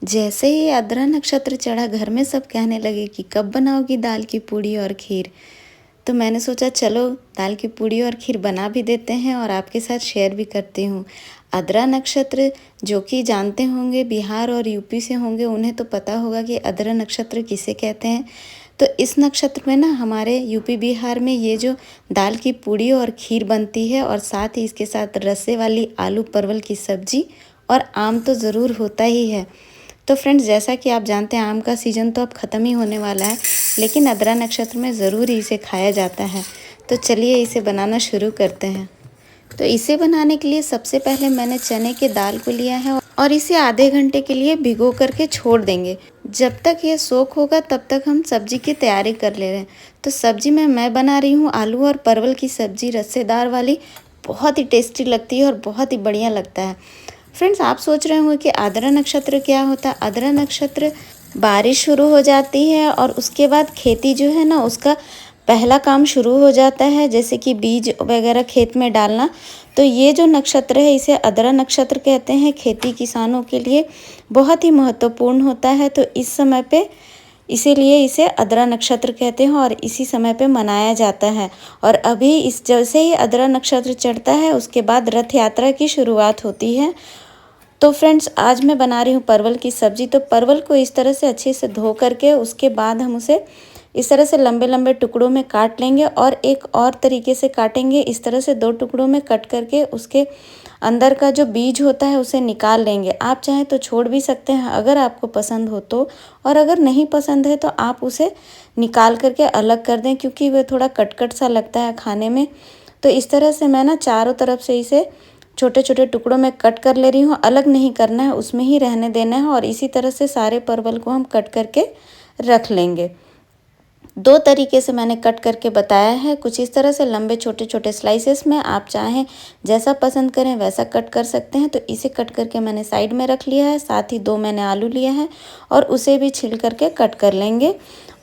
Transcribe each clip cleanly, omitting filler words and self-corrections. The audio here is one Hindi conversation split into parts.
जैसे ही आद्रा नक्षत्र चढ़ा घर में सब कहने लगे कि कब बनाओगी दाल की पूड़ी और खीर। तो मैंने सोचा चलो दाल की पूड़ी और खीर बना भी देते हैं और आपके साथ शेयर भी करती हूँ। आद्रा नक्षत्र जो कि जानते होंगे बिहार और यूपी से होंगे, उन्हें तो पता होगा कि आद्रा नक्षत्र किसे कहते हैं। तो इस नक्षत्र में ना हमारे यूपी बिहार में ये जो दाल की पूड़ी और खीर बनती है और साथ ही इसके साथ रसे वाली आलू परवल की सब्जी और आम तो ज़रूर होता ही है। तो फ्रेंड्स, जैसा कि आप जानते हैं आम का सीज़न तो अब ख़त्म ही होने वाला है, लेकिन आद्रा नक्षत्र में ज़रूर इसे खाया जाता है। तो चलिए इसे बनाना शुरू करते हैं। तो इसे बनाने के लिए सबसे पहले मैंने चने की दाल को लिया है और इसे आधे घंटे के लिए भिगो करके छोड़ देंगे। जब तक ये सोख होगा तब तक हम सब्जी की तैयारी कर ले रहे हैं। तो सब्जी में मैं बना रही हूँ आलू और परवल की सब्जी, रस्सेदार वाली। बहुत ही टेस्टी लगती है और बहुत ही बढ़िया लगता है। फ्रेंड्स, आप सोच रहे होंगे कि आद्रा नक्षत्र क्या होता है। आद्रा नक्षत्र बारिश शुरू हो जाती है और उसके बाद खेती जो है ना उसका पहला काम शुरू हो जाता है, जैसे कि बीज वगैरह खेत में डालना। तो ये जो नक्षत्र है इसे आद्रा नक्षत्र कहते हैं। खेती किसानों के लिए बहुत ही महत्वपूर्ण होता है। तो इस समय पे इसीलिए इसे आद्रा नक्षत्र कहते हैं और इसी समय पे मनाया जाता है। और अभी इस जैसे ही आद्रा नक्षत्र चढ़ता है उसके बाद रथ यात्रा की शुरुआत होती है। तो फ्रेंड्स, आज मैं बना रही हूँ परवल की सब्ज़ी। तो परवल को इस तरह से अच्छे से धो करके उसके बाद हम उसे इस तरह से लंबे लंबे टुकड़ों में काट लेंगे और एक और तरीके से काटेंगे। इस तरह से 2 टुकड़ों में कट करके उसके अंदर का जो बीज होता है उसे निकाल लेंगे। आप चाहें तो छोड़ भी सकते हैं अगर आपको पसंद हो तो, और अगर नहीं पसंद है तो आप उसे निकाल करके अलग कर दें, क्योंकि वह थोड़ा कटकट सा लगता है खाने में। तो इस तरह से मैं ना चारों तरफ से इसे छोटे छोटे टुकड़ों में कट कर ले रही हूँ। अलग नहीं करना है, उसमें ही रहने देना है। और इसी तरह से सारे परवल को हम कट करके रख लेंगे। 2 तरीके से मैंने कट करके बताया है, कुछ इस तरह से लंबे छोटे छोटे स्लाइसेस में। आप चाहें जैसा पसंद करें वैसा कट कर सकते हैं। तो इसे कट करके मैंने साइड में रख लिया है। साथ ही 2 मैंने आलू लिया है और उसे भी छिल करके कट कर लेंगे।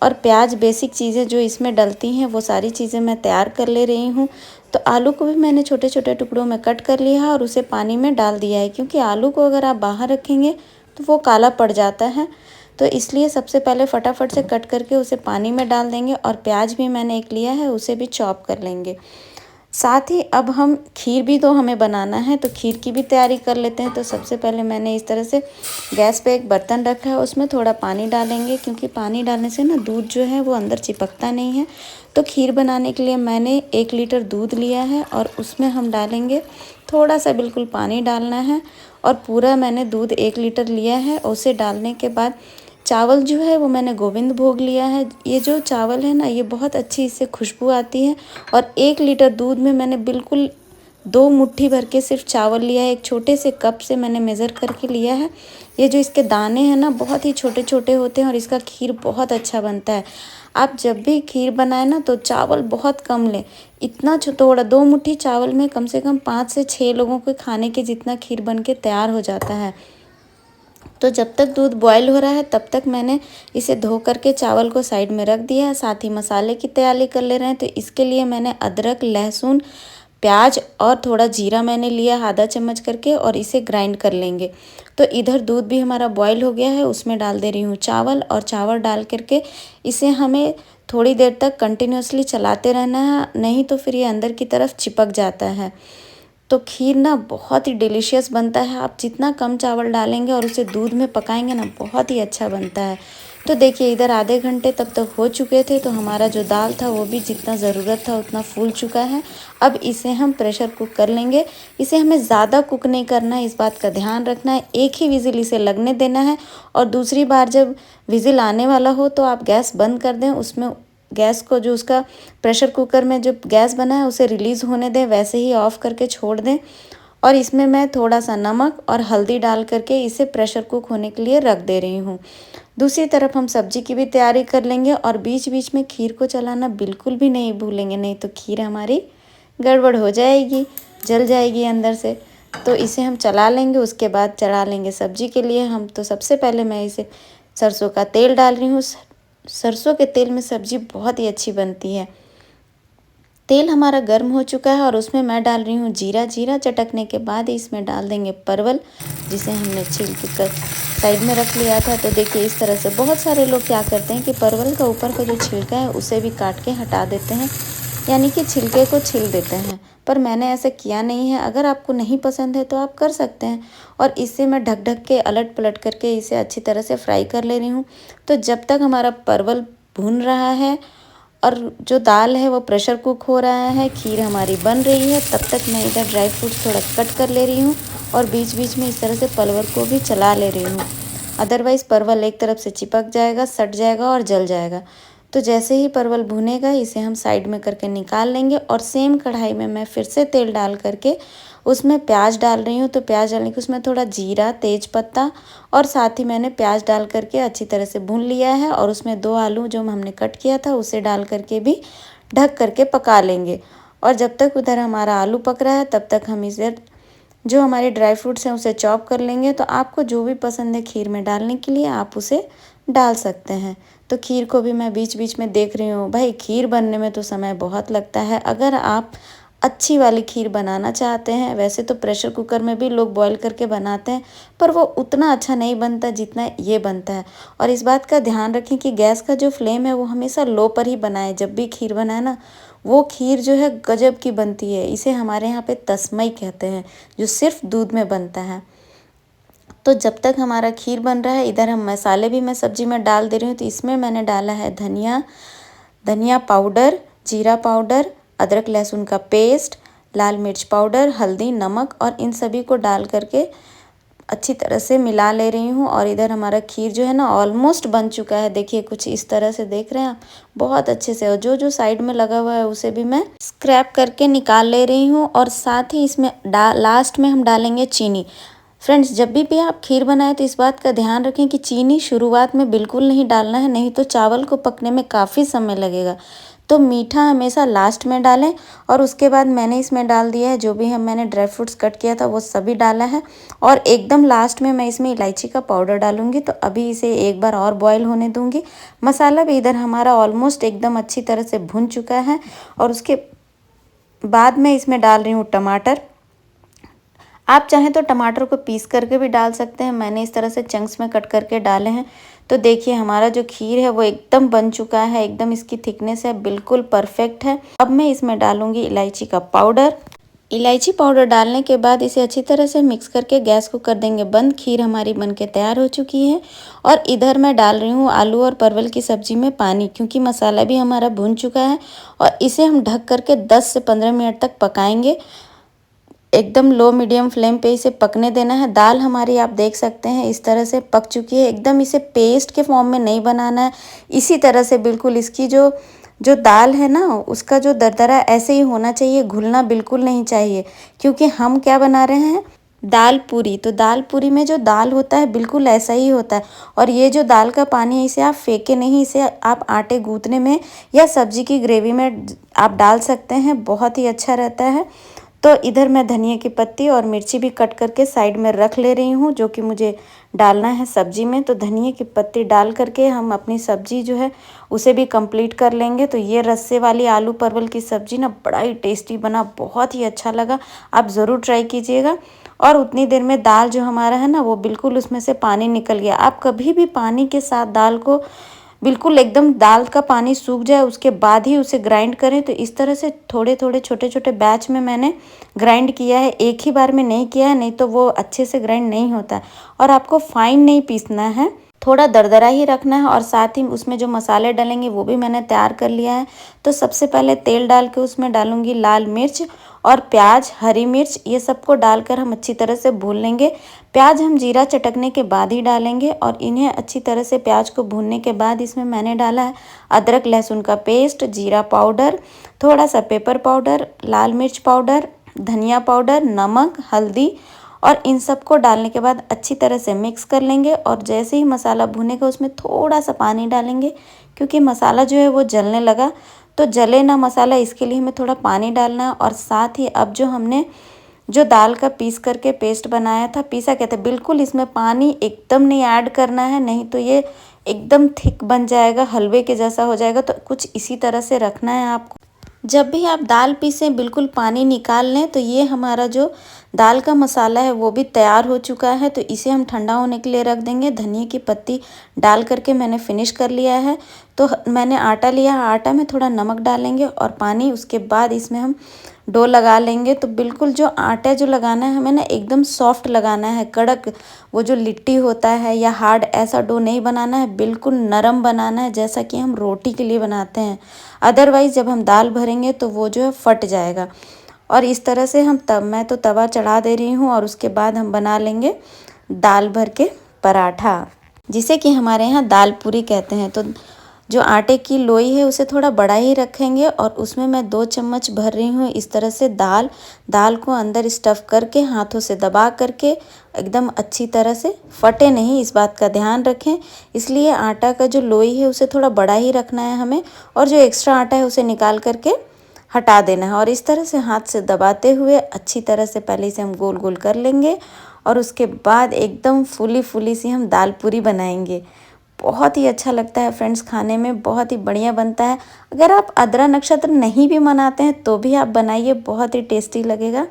और प्याज, बेसिक चीज़ें जो इसमें डलती हैं वो सारी चीज़ें मैं तैयार कर ले रही हूँ। तो आलू को भी मैंने छोटे छोटे टुकड़ों में कट कर लिया है और उसे पानी में डाल दिया है, क्योंकि आलू को अगर आप बाहर रखेंगे तो वो काला पड़ जाता है। तो इसलिए सबसे पहले फटाफट से कट करके उसे पानी में डाल देंगे। और प्याज भी मैंने एक लिया है, उसे भी चॉप कर लेंगे। साथ ही अब हम खीर भी तो हमें बनाना है, तो खीर की भी तैयारी कर लेते हैं। तो सबसे पहले मैंने इस तरह से गैस पे एक बर्तन रखा है, उसमें थोड़ा पानी डालेंगे, क्योंकि पानी डालने से ना दूध जो है वो अंदर चिपकता नहीं है। तो खीर बनाने के लिए मैंने 1 लीटर दूध लिया है और उसमें हम डालेंगे थोड़ा सा, बिल्कुल पानी डालना है। और पूरा मैंने दूध 1 लीटर लिया है। उसे डालने के बाद चावल जो है वो मैंने गोविंद भोग लिया है। ये जो चावल है ना ये बहुत अच्छी इससे खुशबू आती है। और 1 लीटर दूध में मैंने बिल्कुल 2 मुट्ठी भर के सिर्फ चावल लिया है। एक छोटे से कप से मैंने मेज़र करके लिया है। ये जो इसके दाने हैं ना बहुत ही छोटे छोटे होते हैं और इसका खीर बहुत अच्छा बनता है। आप जब भी खीर बनाएं ना तो चावल बहुत कम लें। इतना थोड़ा 2 मुट्ठी चावल में कम से कम 5 से 6 लोगों के खाने के जितना खीर बन के तैयार हो जाता है। तो जब तक दूध बॉयल हो रहा है तब तक मैंने इसे धो करके चावल को साइड में रख दिया है। साथ ही मसाले की तैयारी कर ले रहे हैं। तो इसके लिए मैंने अदरक, लहसुन, प्याज और थोड़ा जीरा मैंने लिया आधा चम्मच करके, और इसे ग्राइंड कर लेंगे। तो इधर दूध भी हमारा बॉयल हो गया है, उसमें डाल दे रही हूँ चावल। और चावल डाल करके इसे हमें थोड़ी देर तक कंटिन्यूसली चलाते रहना है, नहीं तो फिर ये अंदर की तरफ चिपक जाता है। तो खीर ना बहुत ही डिलीशियस बनता है। आप जितना कम चावल डालेंगे और उसे दूध में पकाएंगे ना बहुत ही अच्छा बनता है। तो देखिए इधर आधे घंटे तब तक हो चुके थे, तो हमारा जो दाल था वो भी जितना ज़रूरत था उतना फूल चुका है। अब इसे हम प्रेशर कुक कर लेंगे। इसे हमें ज़्यादा कुक नहीं करना है, इस बात का ध्यान रखना है। एक ही विजिल इसे लगने देना है। और दूसरी बार जब विजिल आने वाला हो तो आप गैस बंद कर दें। उसमें गैस को, जो उसका प्रेशर कुकर में जो गैस बना है उसे रिलीज़ होने दें, वैसे ही ऑफ़ करके छोड़ दें। और इसमें मैं थोड़ा सा नमक और हल्दी डाल करके इसे प्रेशर कुक होने के लिए रख दे रही हूँ। दूसरी तरफ हम सब्जी की भी तैयारी कर लेंगे और बीच बीच में खीर को चलाना बिल्कुल भी नहीं भूलेंगे, नहीं तो खीर हमारी गड़बड़ हो जाएगी, जल जाएगी अंदर से। तो इसे हम चला लेंगे, उसके बाद चढ़ा लेंगे सब्जी के लिए हम। तो सबसे पहले मैं इसे सरसों का तेल डाल रही हूँ। सरसों के तेल में सब्जी बहुत ही अच्छी बनती है। तेल हमारा गर्म हो चुका है और उसमें मैं डाल रही हूँ जीरा। जीरा चटकने के बाद इसमें डाल देंगे परवल, जिसे हमने छील के साइड में रख लिया था। तो देखिए इस तरह से बहुत सारे लोग क्या करते हैं कि परवल का ऊपर का जो छिलका है उसे भी काट के हटा देते हैं, यानी कि छिलके को छील देते हैं। पर मैंने ऐसा किया नहीं है। अगर आपको नहीं पसंद है तो आप कर सकते हैं। और इसे मैं ढक ढक के अलट पलट करके इसे अच्छी तरह से फ्राई कर ले रही हूँ। तो जब तक हमारा परवल भून रहा है और जो दाल है वो प्रेशर कुक हो रहा है, खीर हमारी बन रही है, तब तक मैं इधर ड्राई फ्रूट्स थोड़ा कट कर ले रही हूँ और बीच बीच में इस तरह से परवल को भी चला ले रही हूँ। अदरवाइज़ परवल एक तरफ से चिपक जाएगा, सट जाएगा और जल जाएगा। तो जैसे ही परवल भुनेगा इसे हम साइड में करके निकाल लेंगे। और सेम कढ़ाई में मैं फिर से तेल डाल करके उसमें प्याज डाल रही हूँ। तो प्याज डालने के उसमें थोड़ा जीरा, तेज पत्ता और साथ ही मैंने प्याज डाल करके अच्छी तरह से भून लिया है। और उसमें 2 आलू जो हमने कट किया था उसे डाल करके भी ढक करके पका लेंगे। और जब तक उधर हमारा आलू पक रहा है तब तक हम इधर जो हमारे ड्राई फ्रूट्स हैं उसे चॉप कर लेंगे। तो आपको जो भी पसंद है खीर में डालने के लिए आप उसे डाल सकते हैं। तो खीर को भी मैं बीच बीच में देख रही हूँ। भाई खीर बनने में तो समय बहुत लगता है। अगर आप अच्छी वाली खीर बनाना चाहते हैं, वैसे तो प्रेशर कुकर में भी लोग बॉईल करके बनाते हैं, पर वो उतना अच्छा नहीं बनता जितना ये बनता है। और इस बात का ध्यान रखें कि गैस का जो फ्लेम है वो हमेशा लो पर ही बनाएं। जब भी खीर बनाए ना, वो खीर जो है गजब की बनती है। इसे हमारे यहाँ पे तस्मई कहते हैं, जो सिर्फ दूध में बनता है। तो जब तक हमारा खीर बन रहा है इधर हम मसाले भी मैं सब्जी में डाल दे रही हूँ। तो इसमें मैंने डाला है धनिया पाउडर, जीरा पाउडर, अदरक लहसुन का पेस्ट, लाल मिर्च पाउडर, हल्दी, नमक और इन सभी को डाल करके अच्छी तरह से मिला ले रही हूँ। और इधर हमारा खीर जो है ना ऑलमोस्ट बन चुका है। देखिए कुछ इस तरह से देख रहे हैं आप, बहुत अच्छे से। और जो जो साइड में लगा हुआ है उसे भी मैं स्क्रैप करके निकाल ले रही हूँ। और साथ ही इसमें लास्ट में हम डालेंगे चीनी। फ्रेंड्स, जब भी आप खीर बनाएं तो इस बात का ध्यान रखें कि चीनी शुरुआत में बिल्कुल नहीं डालना है, नहीं तो चावल को पकने में काफ़ी समय लगेगा। तो मीठा हमेशा लास्ट में डालें। और उसके बाद मैंने इसमें डाल दिया है जो भी मैंने ड्राई फ्रूट्स कट किया था वो सभी डाला है। और एकदम लास्ट में मैं इसमें इलायची का पाउडर डालूंगी। तो अभी इसे एक बार और बॉईल होने दूंगी। मसाला भी इधर हमारा ऑलमोस्ट एकदम अच्छी तरह से भुन चुका है। और उसके बाद मैं इसमें डाल रही हूँ टमाटर। आप चाहें तो टमाटर को पीस करके भी डाल सकते हैं, मैंने इस तरह से चंक्स में कट करके डाले हैं। तो देखिए हमारा जो खीर है वो एकदम बन चुका है, एकदम इसकी थिकनेस है बिल्कुल परफेक्ट है। अब मैं इसमें डालूंगी इलायची का पाउडर। इलायची पाउडर डालने के बाद इसे अच्छी तरह से मिक्स करके गैस को कर देंगे बंद। खीर हमारी बनके तैयार हो चुकी है। और इधर मैं डाल रही हूँ आलू और परवल की सब्जी में पानी, क्योंकि मसाला भी हमारा भुन चुका है। और इसे हम ढक करके 10 से 15 मिनट तक पकाएंगे। एकदम लो मीडियम फ्लेम पे इसे पकने देना है। दाल हमारी आप देख सकते हैं इस तरह से पक चुकी है। एकदम इसे पेस्ट के फॉर्म में नहीं बनाना है, इसी तरह से बिल्कुल इसकी जो जो दाल है ना उसका जो दरदरा ऐसे ही होना चाहिए, घुलना बिल्कुल नहीं चाहिए। क्योंकि हम क्या बना रहे हैं, दाल पूरी। तो दाल पूरी में जो दाल होता है बिल्कुल ऐसा ही होता है। और ये जो दाल का पानी है इसे आप फेंके नहीं, इसे आप आटे गूंथने में या सब्जी की ग्रेवी में आप डाल सकते हैं, बहुत ही अच्छा रहता है। तो इधर मैं धनिया की पत्ती और मिर्ची भी कट करके साइड में रख ले रही हूँ, जो कि मुझे डालना है सब्जी में। तो धनिया की पत्ती डाल करके हम अपनी सब्जी जो है उसे भी कंप्लीट कर लेंगे। तो ये रस्से वाली आलू परवल की सब्जी ना बड़ा ही टेस्टी बना, बहुत ही अच्छा लगा। आप ज़रूर ट्राई कीजिएगा। और उतनी देर में दाल जो हमारा है ना वो बिल्कुल उसमें से पानी निकल गया। आप कभी भी पानी के साथ दाल को बिल्कुल एकदम दाल का पानी सूख जाए उसके बाद ही उसे ग्राइंड करें। तो इस तरह से थोड़े थोड़े छोटे छोटे बैच में मैंने ग्राइंड किया है, एक ही बार में नहीं किया है, नहीं तो वो अच्छे से ग्राइंड नहीं होता। और आपको फाइन नहीं पीसना है, थोड़ा दरदरा ही रखना है। और साथ ही उसमें जो मसाले डालेंगे वो भी मैंने तैयार कर लिया है। तो सबसे पहले तेल डाल के उसमें डालूंगी लाल मिर्च और प्याज, हरी मिर्च, ये सबको डालकर हम अच्छी तरह से भून लेंगे। प्याज हम जीरा चटकने के बाद ही डालेंगे। और इन्हें अच्छी तरह से प्याज को भूनने के बाद इसमें मैंने डाला है अदरक लहसुन का पेस्ट, जीरा पाउडर, थोड़ा सा पेपर पाउडर, लाल मिर्च पाउडर, धनिया पाउडर, नमक, हल्दी। और इन सब को डालने के बाद अच्छी तरह से मिक्स कर लेंगे। और जैसे ही मसाला भुनेगा उसमें थोड़ा सा पानी डालेंगे, क्योंकि मसाला जो है वो जलने लगा। तो जले ना मसाला, इसके लिए हमें थोड़ा पानी डालना है। और साथ ही अब जो हमने जो दाल का पीस करके पेस्ट बनाया था, पीसा क्या था, बिल्कुल इसमें पानी एकदम नहीं ऐड करना है, नहीं तो ये एकदम थिक बन जाएगा, हलवे के जैसा हो जाएगा। तो कुछ इसी तरह से रखना है आपको। जब भी आप दाल पीसें बिल्कुल पानी निकाल लें। तो ये हमारा जो दाल का मसाला है वो भी तैयार हो चुका है। तो इसे हम ठंडा होने के लिए रख देंगे। धनिया की पत्ती डाल करके मैंने फिनिश कर लिया है। तो मैंने आटा लिया, आटा में थोड़ा नमक डालेंगे और पानी, उसके बाद इसमें हम डो लगा लेंगे। तो बिल्कुल जो आटा जो लगाना है हमें ना एकदम सॉफ्ट लगाना है, कड़क, वो जो लिट्टी होता है या हार्ड, ऐसा डो नहीं बनाना है, बिल्कुल नरम बनाना है जैसा कि हम रोटी के लिए बनाते हैं। अदरवाइज़ जब हम दाल भरेंगे तो वो जो है फट जाएगा। और इस तरह से मैं तो तवा चढ़ा दे रही हूँ और उसके बाद हम बना लेंगे दाल भर के पराठा, जिसे कि हमारे यहाँ दाल पूरी कहते हैं। तो जो आटे की लोई है उसे थोड़ा बड़ा ही रखेंगे और उसमें मैं 2 चम्मच भर रही हूँ इस तरह से दाल को अंदर स्टफ़ करके हाथों से दबा करके एकदम अच्छी तरह से, फटे नहीं, इस बात का ध्यान रखें। इसलिए आटा का जो लोई है उसे थोड़ा बड़ा ही रखना है हमें, और जो एक्स्ट्रा आटा है उसे निकाल करके हटा देना है। और इस तरह से हाथ से दबाते हुए अच्छी तरह से पहले इसे हम गोल गोल कर लेंगे और उसके बाद एकदम फूली फूली सी हम दाल पूरी बनाएंगे। बहुत ही अच्छा लगता है फ्रेंड्स, खाने में बहुत ही बढ़िया बनता है। अगर आप आद्रा नक्षत्र नहीं भी मनाते हैं तो भी आप बनाइए, बहुत ही टेस्टी लगेगा।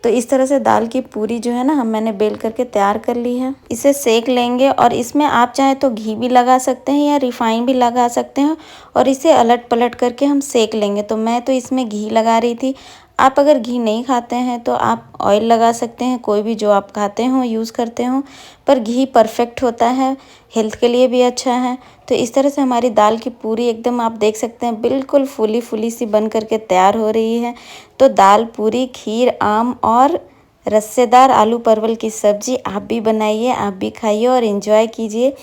तो इस तरह से दाल की पूरी जो है ना मैंने बेल करके तैयार कर ली है। इसे सेक लेंगे और इसमें आप चाहे तो घी भी लगा सकते हैं या रिफाइन भी लगा सकते हैं, और इसे अलट पलट करके हम सेक लेंगे। तो मैं तो इसमें घी लगा रही थी। आप अगर घी नहीं खाते हैं तो आप ऑयल लगा सकते हैं, कोई भी जो आप खाते हो यूज़ करते हो, पर घी परफेक्ट होता है, हेल्थ के लिए भी अच्छा है। तो इस तरह से हमारी दाल की पूरी एकदम आप देख सकते हैं बिल्कुल फूली फूली सी बन करके तैयार हो रही है। तो दाल पूरी, खीर, आम और रस्सेदार आलू परवल की सब्ज़ी आप भी बनाइए, आप भी खाइए और एंजॉय कीजिए।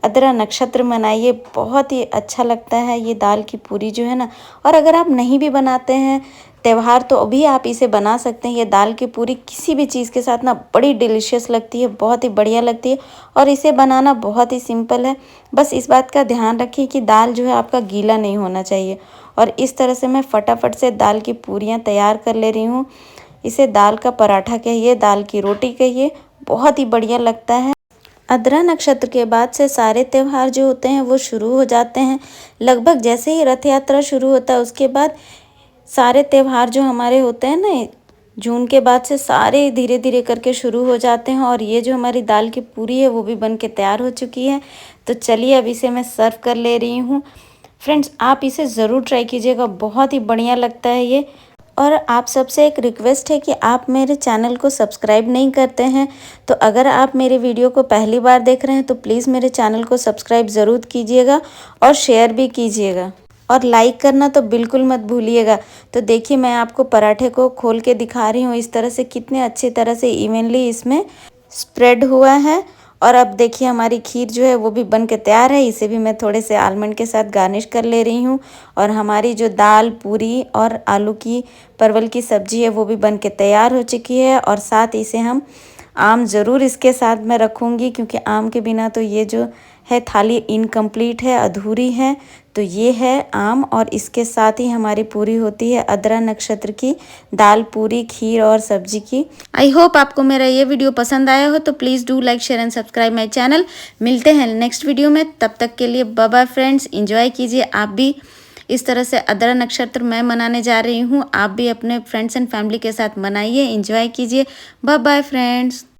आद्रा नक्षत्र मनाइए, बहुत ही अच्छा लगता है ये दाल की पूरी जो है ना। और अगर आप नहीं भी बनाते हैं त्यौहार तो अभी आप इसे बना सकते हैं। ये दाल की पूरी किसी भी चीज़ के साथ ना बड़ी डिलीशियस लगती है, बहुत ही बढ़िया लगती है, और इसे बनाना बहुत ही सिंपल है। बस इस बात का ध्यान रखिए कि दाल जो है आपका गीला नहीं होना चाहिए। और इस तरह से मैं फटाफट से दाल की पूरियाँ तैयार कर ले रही हूँ। इसे दाल का पराठा कहिए, दाल की रोटी कहिए, बहुत ही बढ़िया लगता है। आद्रा नक्षत्र के बाद से सारे त्यौहार जो होते हैं वो शुरू हो जाते हैं। लगभग जैसे ही रथ यात्रा शुरू होता है उसके बाद सारे त्यौहार जो हमारे होते हैं ना, जून के बाद से सारे धीरे धीरे करके शुरू हो जाते हैं। और ये जो हमारी दाल की पूरी है वो भी बन के तैयार हो चुकी है। तो चलिए अब इसे मैं सर्व कर ले रही हूँ। फ्रेंड्स आप इसे ज़रूर ट्राई कीजिएगा, बहुत ही बढ़िया लगता है ये। और आप सबसे एक रिक्वेस्ट है कि आप मेरे चैनल को सब्सक्राइब नहीं करते हैं, तो अगर आप मेरे वीडियो को पहली बार देख रहे हैं तो प्लीज़ मेरे चैनल को सब्सक्राइब ज़रूर कीजिएगा और शेयर भी कीजिएगा, और लाइक करना तो बिल्कुल मत भूलिएगा। तो देखिए मैं आपको पराठे को खोल के दिखा रही हूँ इस तरह से, कितने अच्छी तरह से इवनली इसमें स्प्रेड हुआ है। और अब देखिए हमारी खीर जो है वो भी बन के तैयार है। इसे भी मैं थोड़े से आलमंड के साथ गार्निश कर ले रही हूँ। और हमारी जो दाल पूरी और आलू की परवल की सब्ज़ी है वो भी बन के तैयार हो चुकी है। और साथ इसे हम आम ज़रूर इसके साथ में रखूँगी, क्योंकि आम के बिना तो ये जो है थाली इनकम्प्लीट है, अधूरी है। तो ये है आम, और इसके साथ ही हमारी पूरी होती है आद्रा नक्षत्र की दाल पूरी, खीर और सब्जी की। आई होप आपको मेरा ये वीडियो पसंद आया हो, तो please do like, share and subscribe my channel. मिलते हैं नेक्स्ट वीडियो में, तब तक के लिए बाय बाय फ्रेंड्स। इंजॉय कीजिए आप भी इस तरह से। आद्रा नक्षत्र मैं मनाने जा रही हूँ, आप भी अपने फ्रेंड्स एंड फैमिली के साथ मनाइए, इंजॉय कीजिए। Bye bye friends.